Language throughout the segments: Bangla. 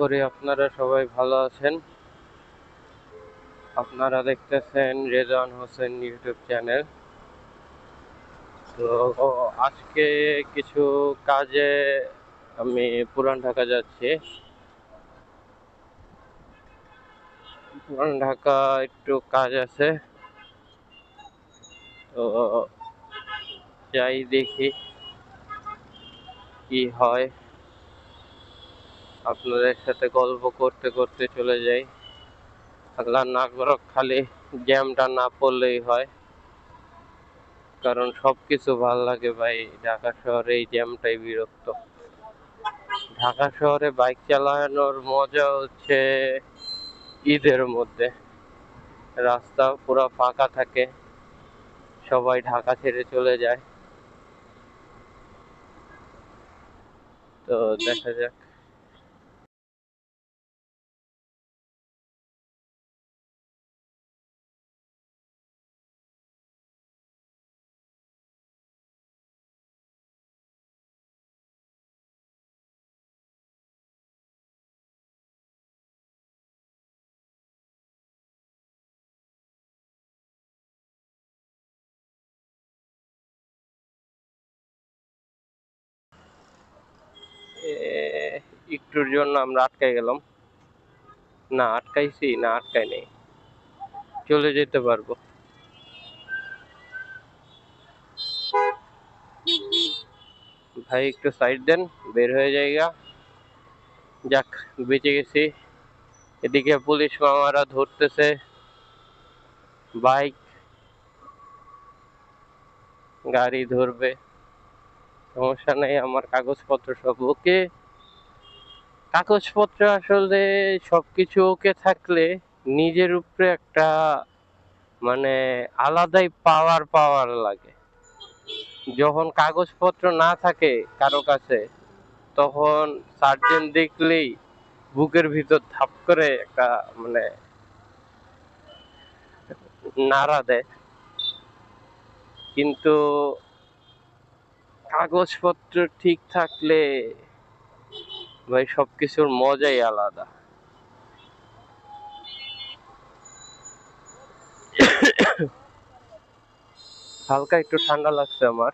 করি আপনারা সবাই ভালো আছেন। আপনারা দেখতেছেন রেজওয়ান হোসেন ইউটিউব চ্যানেল। তো আজকে কিছু কাজে আমি পুরান ঢাকা যাচ্ছি। পুরান ঢাকা একটু কাজ আছে, তো যাই দেখি কি হয়। আপনাদের সাথে গল্প করতে করতে চলে যাই। আল্লাহ না করুক খালি জ্যামটা না পড়লেই হয়, কারণ সবকিছু ভাল লাগে ভাই। ঢাকা শহরে এই জ্যামটাই বিরক্ত। ঢাকা শহরে বাইক চালানোর মজা হচ্ছে ঈদের মধ্যে। রাস্তা পুরো ফাঁকা থাকে, সবাই ঢাকা ছেড়ে চলে যায়। তো দেখা যাক। একটুর জন্য আমরা আটকাই গেলাম। না আটকাইছি, না আটকাই নেই, চলে যেতে পারবো। ভাই একটু সাইড দেন, বের হয়ে যায়গা। যাক, বেঁচে গেছি। এদিকে পুলিশ মামারা ধরতেছে বাইক, গাড়ি ধরবে, সমস্যা নেই, আমার কাগজপত্র সব ওকে। কাগজপত্র আসলে সবকিছু ওকে থাকলে নিজের উপরে একটা মানে আলাদাই পাওয়ার পাওয়ার লাগে। যখন কাগজপত্র না থাকে কারো কাছে, তখন সার্জেন্ট দেখলেই বুকের ভিতর ধাপ করে একটা মানে নাড়া দেয়। কিন্তু কাগজপত্র ঠিক থাকলে ভাই সবকিছুর মজাই আলাদা। হালকা একটু ঠান্ডা লাগছে আমার।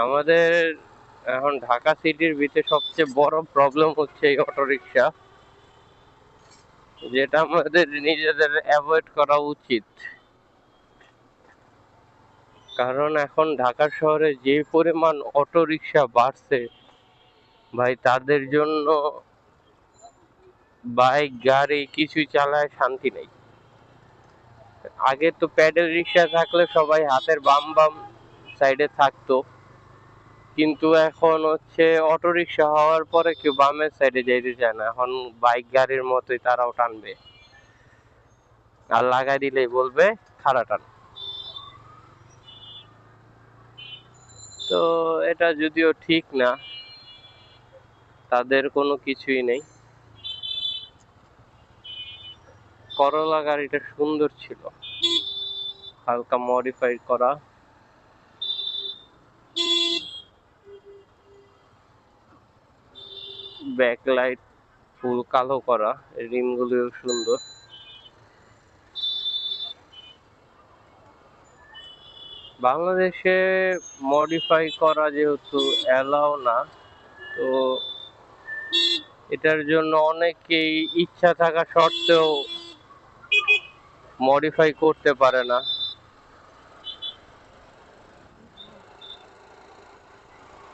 আমাদের এখন ঢাকা সিটির ভিতরে সবচেয়ে বড় প্রবলেম হচ্ছে এই অটোরিকশা, যেটা আমাদের নিজেদের অ্যাভয়েড করা উচিত। কারণ এখন ঢাকা শহরে যে পরিমাণ অটোরিকশা বাড়ছে ভাই, তাদের জন্য বাইক গাড়ি কিছুই চালায় শান্তি নেই। আগে তো প্যাডেল রিক্সা থাকলে সবাই হাতের বাম বাম সাইডে থাকতো, কিন্তু এখন হচ্ছে অটো রিক্সা হওয়ার পরে কেউ বামের সাইডে যেতে চায় না। এখন বাইক গাড়ির মতোই তারাও টানবে, আর লাগাই দিলেই বলবে খাড়া টান। তো এটা যদিও ঠিক না, তাদের কোনো কিছুই নেই। করলা গাড়িটা সুন্দর ছিল, হালকা মডিফাই করা, ব্যাকলাইট ফুল কালো করা, রিমগুলিও সুন্দর। বাংলাদেশে মডিফাই করা যেহেতু অ্যালাও না, তো এটার জন্য অনেকেই ইচ্ছা থাকা সত্ত্বেও মডিফাই করতে পারে না।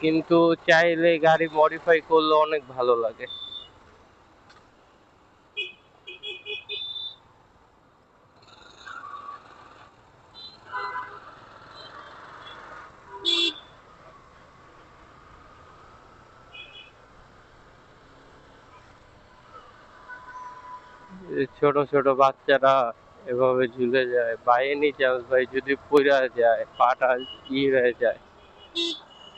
কিন্তু চাইলে গাড়ি মডিফাই করলে অনেক ভালো লাগে। ছোট ছোট বাচ্চারা এভাবে ঝুলে যায়, বাই এনি চান্স ভাই যদি পড়ে যায় পাটা হয়ে যায়,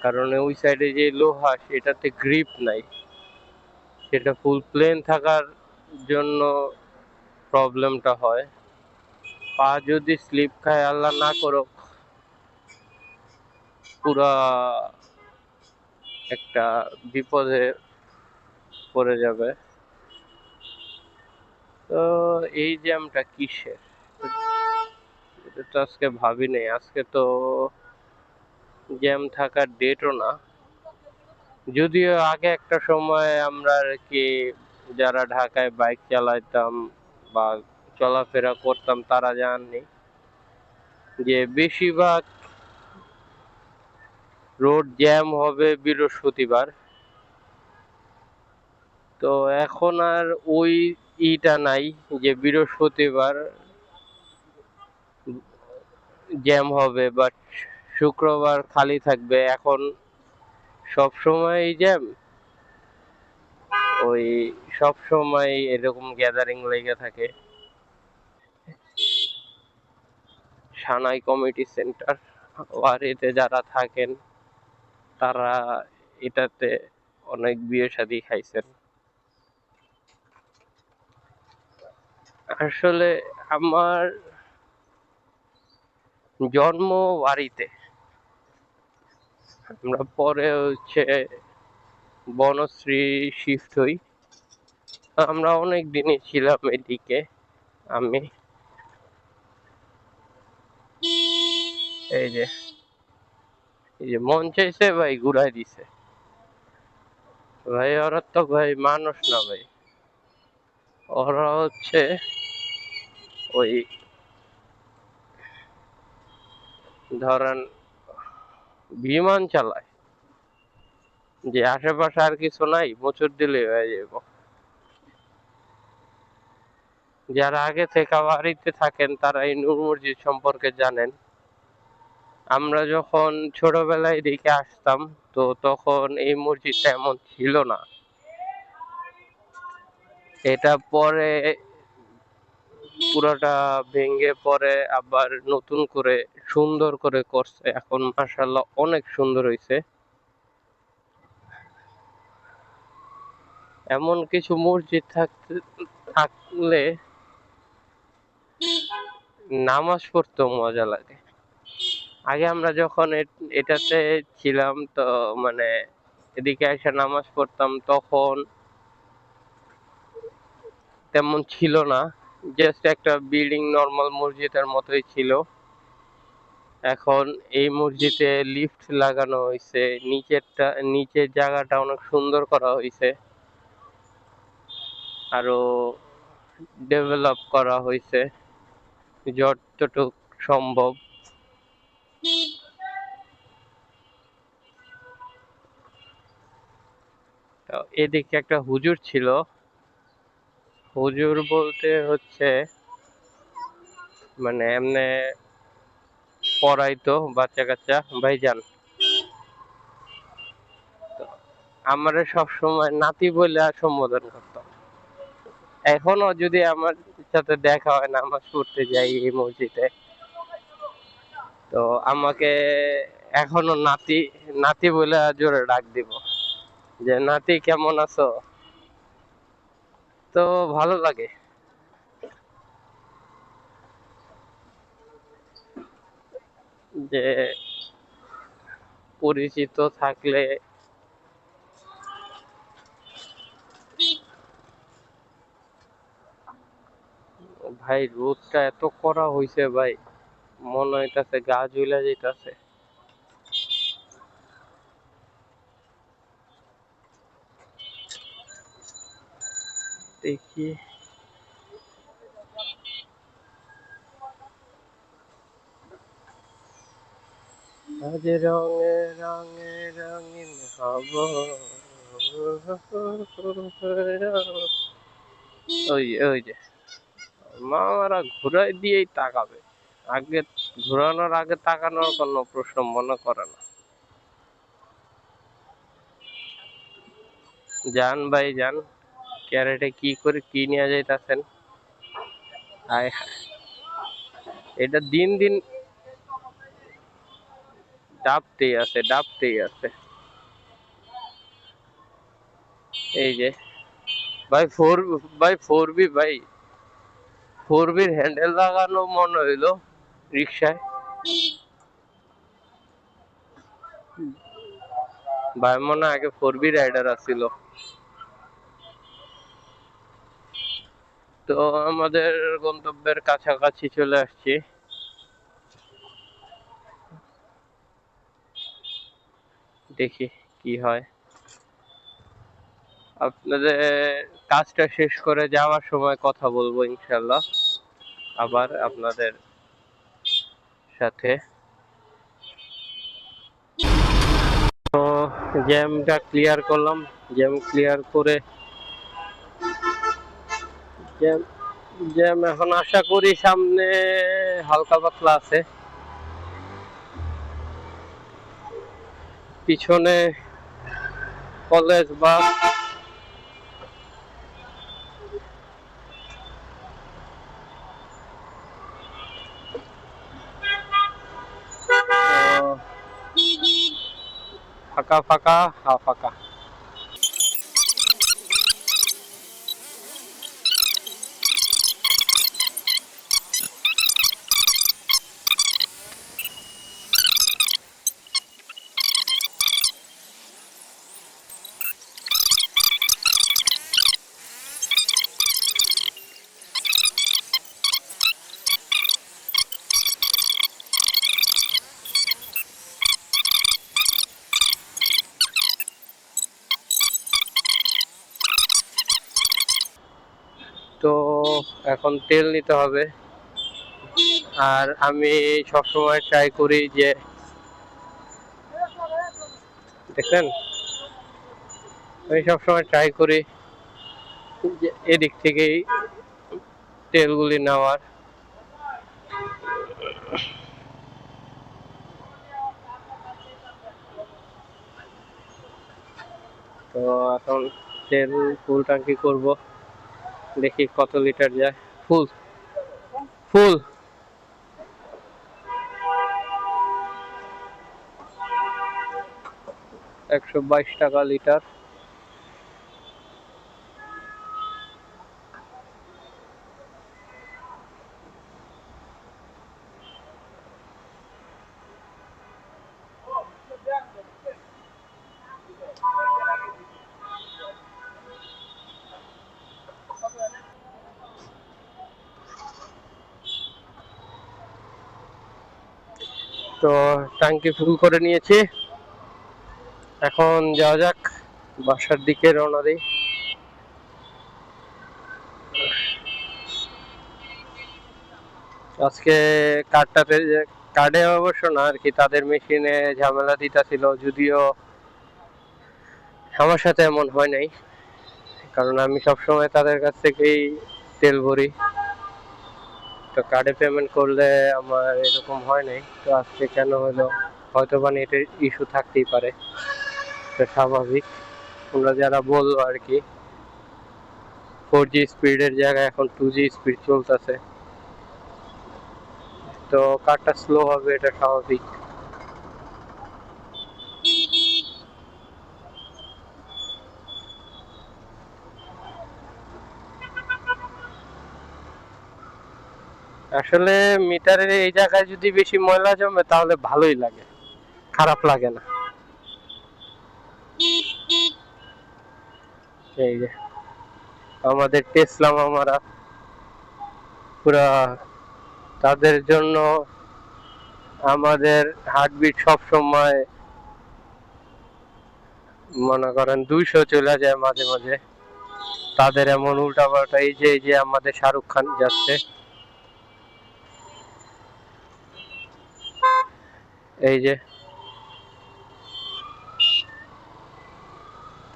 কারণ ওই সাইডে যে লোহা সেটাতে গ্রিপ নাই, সেটা ফুল প্লেন থাকার জন্য প্রবলেমটা হয়। পা যদি স্লিপ খায় আল্লাহ না করুক, পুরা একটা বিপদে পড়ে যাবে। তো এই জ্যামটা কিসের, এটা তো আজকে ভাবি নাই। আজকে তো জ্যাম থাকার ডেটও না, যদিও আগে একটা সময় আমরা আর কি যারা ঢাকায় বাইক চালাইতাম বা চলাফেরা করতাম তারা জাননি যে বেশিরভাগ রোড জ্যাম হবে বৃহস্পতিবার। তো এখন আর ওই ইটা নাই যে বৃহস্পতিবার জ্যাম হবে বাট শুক্রবার খালি থাকবে। এখন সব সময় জ্যাম, ওই সব সময় এরকম গ্যাদারিং লেগে থাকে। সানাই কমিউনিটি সেন্টার ওয়ারিতে যারা থাকেন তারা এটাতে অনেক বিয়ে শাদী খাইছেন। আসলে আমার জন্ম ওয়ারিতে, আমরা পরে বনশ্রী শিফট হই। আমরা অনেক দিনই ছিলাম এদিকে। আমি এই যে মন চাইছে ভাই ঘুরাই দিছে ভাই। ওরা তো ভাই মানুষ না ভাই, ওরা ওই ধরেন বিমান চালায়, যে আশেপাশে আর কিছু নাই, মোচড় দিলে হয়ে যাব। যারা আগে থেকে বাড়িতে থাকেন তারা এই নূর মসজিদ সম্পর্কে জানেন। আমরা যখন ছোটবেলায় দিকে আসতাম তো তখন এই মসজিদটা এমন ছিল না। এটা পরে পুরোটা ভেঙে পরে আবার নতুন করে সুন্দর করে করছে। এখন মাশাআল্লাহ অনেক সুন্দর হয়েছে। এমন কিছু মসজিদ থাকলে নামাজ পড়তেও মজা লাগে। আগে আমরা যখন এটাতে ছিলাম তো মানে এদিকে এসে নামাজ পড়তাম, তখন তেমন ছিল না, জাস্ট একটা বিল্ডিং নর্মাল মসজিদের মতোই ছিল। এখন এই মসজিদে লিফট লাগানো হয়েছে, নিচের জায়গাটা অনেক সুন্দর করা হয়েছে, আরো ডেভেলপ করা হয়েছে যতটুক সম্ভব। এদিকে একটা হুজুর ছিল, হুজুর বলতে মানে এমনে পড়াইতো বাচ্চা কাচ্চা ভাইজান। আমারে সব সময় নাতি বলে সম্বোধন করতো। এখনো যদি আমার সাথে দেখা হয়, নামাজ পড়তে যাই এই মসজিদে, তো আমাকে এখনো নাতি নাতি বলে জোরে ডাক দিব যে নাতি কেমন আছো। তো ভালো লাগে যে পরিচিত থাকলে। ভাই রোদটা এত কড়া হইছে ভাই, মনে হইতাছে গা জ্বলে যাইতাছে। দেখি আজ রঙে রঙে রঙিন হব। ওই ওই যে মামারা ঘুরাই দিয়েই তাকাবে, আগে ঘুরানোর আগে তাকানোর কোনো প্রশ্ন মনে করে না। যান ভাই যান, ক্যারেটে কি করে কি নিয়ে যাইতাছেন? আয় হায়, এটা দিন দিন ডাবতেই আছে। এই যে ভাই ফোর বি ভাই, ফোর বির হ্যান্ডেল লাগানো মনে হইলো রিক্সায়। ভাই মনে আগে 4B রাইডার আছিল। তো আমাদের গন্তব্যের কাছাকাছি চলে আসছি। দেখি কি হয়। আপনাদের কাজটা শেষ করে যাওয়ার সময় কথা বলবো ইনশাল্লাহ আবার আপনাদের সাথে। তো জ্যামটা ক্লিয়ার করলাম, জ্যাম ক্লিয়ার করে জ্যাম জ্যাম এখন আশা করি সামনে হালকা পাতলা আছে, পিছনে কলেজ বা ফাঁকা ফাঁকা ফাঁকা। তো এখন তেল নিতে হবে। আর আমি সবসময় ট্রাই করি যে, দেখেন আমি সবসময় ট্রাই করি যে এদিক থেকেই তেলগুলি নেওয়ার। তো এখন তেল ফুল ট্যাঙ্কি করব, দেখি কত লিটার যায়। ফুল ফুল 122 টাকা লিটার। তো ট্যাঙ্কি ফুল করে নিয়েছি, এখন যাওয়া যাক, বাসার দিকে রওনা দিই। আজকে কার্ডে অবশ্য না আর কি, তাদের মেশিনে ঝামেলা দিতেছিল, যদিও আমার সাথে এমন হয় নাই, কারণ আমি সবসময় তাদের কাছ থেকেই তেল ভরি। তো কার্ডে পেমেন্ট করলে আমার এরকম হয় নাই, তো আজকে কেন হলো, হয়তো বা নেটের ইস্যু থাকতেই পারে, স্বাভাবিক। তোমরা যারা বললো আর কি 4G স্পিডের জায়গায় এখন 2G স্পিড চলতেছে, তো কার্ডটা স্লো হবে, এটা স্বাভাবিক। আসলে মিটারের এই জায়গায় যদি বেশি ময়লা জমে তাহলে ভালোই লাগে, খারাপ লাগে না। এই যে আমাদের টেসলা মামারা পুরা, তাদের জন্য আমাদের হার্টবিট সব সময় মনে করেন 200 চলে যায় মাঝে মাঝে, তাদের এমন উল্টাপাল্টা। এই যে আমাদের শাহরুখ খান যাচ্ছে, এই যে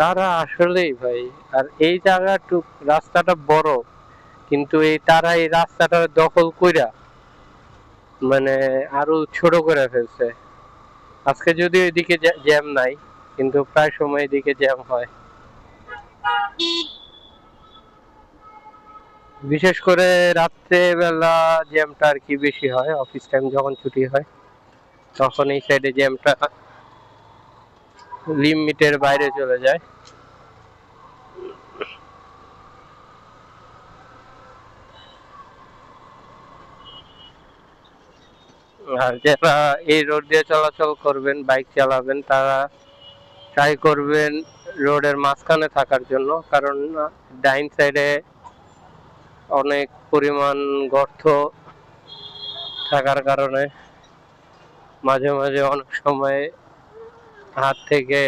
তারা আসলেই ভাই। আর এই জায়গাটুক রাস্তাটা বড়, কিন্তু তারা এই রাস্তাটা দখল কইরা মানে আরো ছোট করে ফেলছে। আজকে যদিও এদিকে জ্যাম নাই, কিন্তু প্রায় সময় এদিকে জ্যাম হয়। বিশেষ করে রাত্রে বেলা জ্যামটা আর কি বেশি হয়, অফিস টাইম যখন ছুটি হয় তখন এই সাইডে জ্যামটা লিমিটের বাইরে চলে যায়। আর যারা এই রোড দিয়ে চলাচল করবেন, বাইক চালাবেন, তারা ট্রাই করবেন রোডের মাঝখানে থাকার জন্য, কারণ ডাইন সাইডে অনেক পরিমাণ গর্ত থাকার কারণে মাঝে মাঝে অনেক সময় হাত থেকে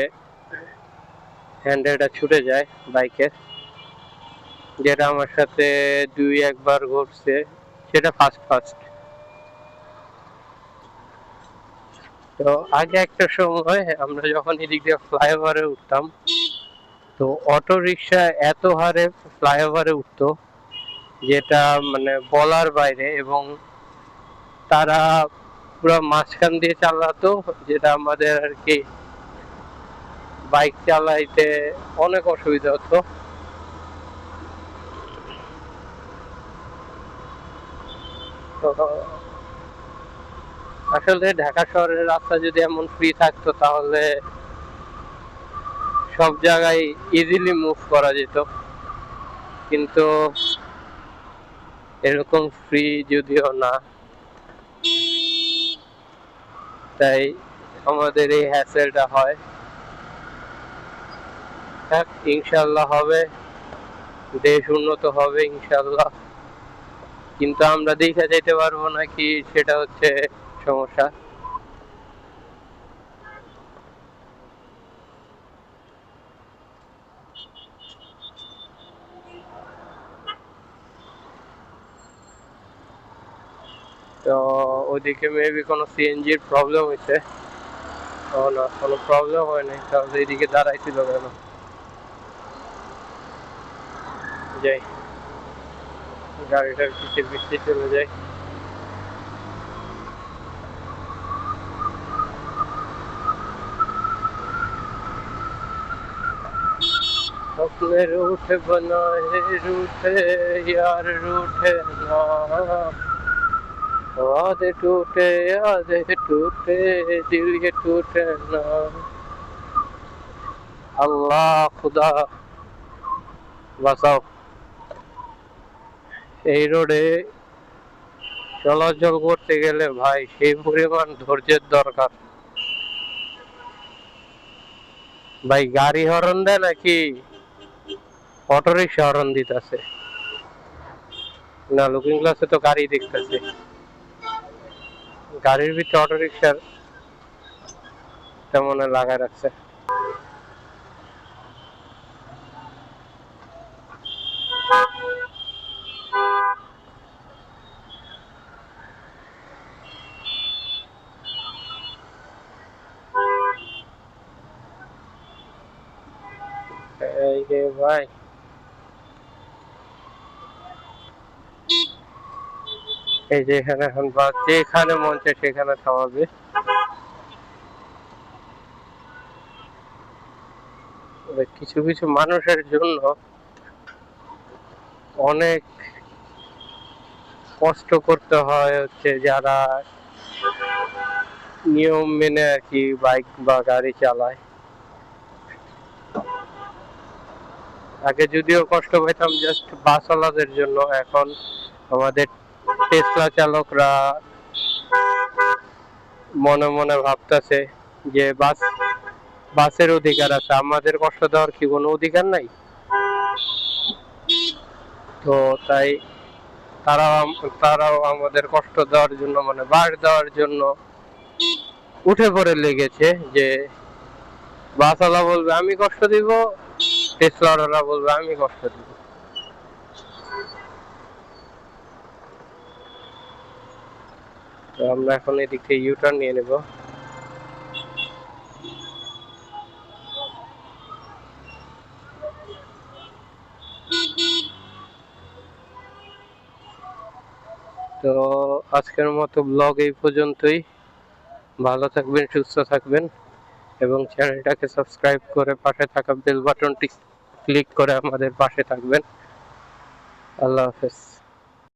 হ্যান্ডেলটা ছুটে যায় বাইকের, যেটা আমার সাথে 2-1 বার ঘটছে, সেটা ফার্স্ট। তো আগে একটা সময় আমরা যখন এদিক দিয়ে ফ্লাইওভারে উঠতাম, তো অটো রিক্সা এত হারে ফ্লাইওভারে উঠতো যেটা মানে বলার বাইরে, এবং তারা পুরো মাঝখান দিয়ে চালাতো, যেটা আমাদের আর কি বাইক চালাইতে অনেক অসুবিধা হতো। তো আসলে ঢাকা শহরের রাস্তা যদি এমন ফ্রি থাকতো তাহলে সব জায়গায় ইজিলি মুভ করা যেত, কিন্তু এরকম ফ্রি যদিও না, তাই আমাদের এই হ্যাসেলটা হয়। ইনশাল্লাহ হবে, দেশ উন্নত হবে ইনশাল্লাহ, কিন্তু আমরা দেখে যেতে পারবো নাকি সেটা হচ্ছে সমস্যা। তো ওইদিকে মেবি কোনো সিএনজির প্রবলেম হয়েছে। না, কোনো প্রবলেম হয় নাই, তাহলে এদিকে দাঁড়াইছিল কেন? যাই, গাড়িটার পিছিয়ে চলে যায়। স্বপ্নের উঠে বনায় রুঠে यार रूठे ना, आधे टूटे दिल ये टूटे ना। আল্লাহ খুদা বাঁচাও। এই রোডে চলাচল করতে গেলে ভাই সেই পরিমাণ ধৈর্যের দরকার। ভাই গাড়ি হরন দেয় নাকি অটো রিক্সা হরন দিতেছে? না, লুকিং গ্লাসে তো গাড়ি দেখতেছে, গাড়ির ভিতরে অটো রিক্সার তেমন লাগায় রাখছে। এই যে ভাই, এই যে এখানে এখন বাস যেখানে মন চায় সেখানে থামাবে। কিছু কিছু মানুষের জন্য অনেক কষ্ট করতে হয়, হচ্ছে যারা নিয়ম মেনে আর কি বাইক বা গাড়ি চালায়। আগে যদিও কষ্ট পেতাম জাস্ট বাসওয়ালাদের জন্য, এখন আমাদের টেসলা চালকরা মনে মনে ভাবতেছে যে বাসের অধিকার আছে, আমাদের কষ্ট দেওয়ার কি কোনো অধিকার নাই? তো তাই তারাও আমাদের কষ্ট দেওয়ার জন্য, মানে বাস দেওয়ার জন্য উঠে পড়ে লেগেছে, যে বাসওয়ালা বলবে আমি কষ্ট দিব, টেসলাওয়ালা বলবে আমি কষ্ট দিব। তো আমরা এখন এদিক থেকে ইউটার্ন নিয়ে নেব। তো আজকের মতো ব্লগ এই পর্যন্তই। ভালো থাকবেন, সুস্থ থাকবেন, এবং চ্যানেলটাকে সাবস্ক্রাইব করে পাশে থাকা বেল বাটনটি ক্লিক করে আমাদের পাশে থাকবেন। আল্লাহ হাফেজ।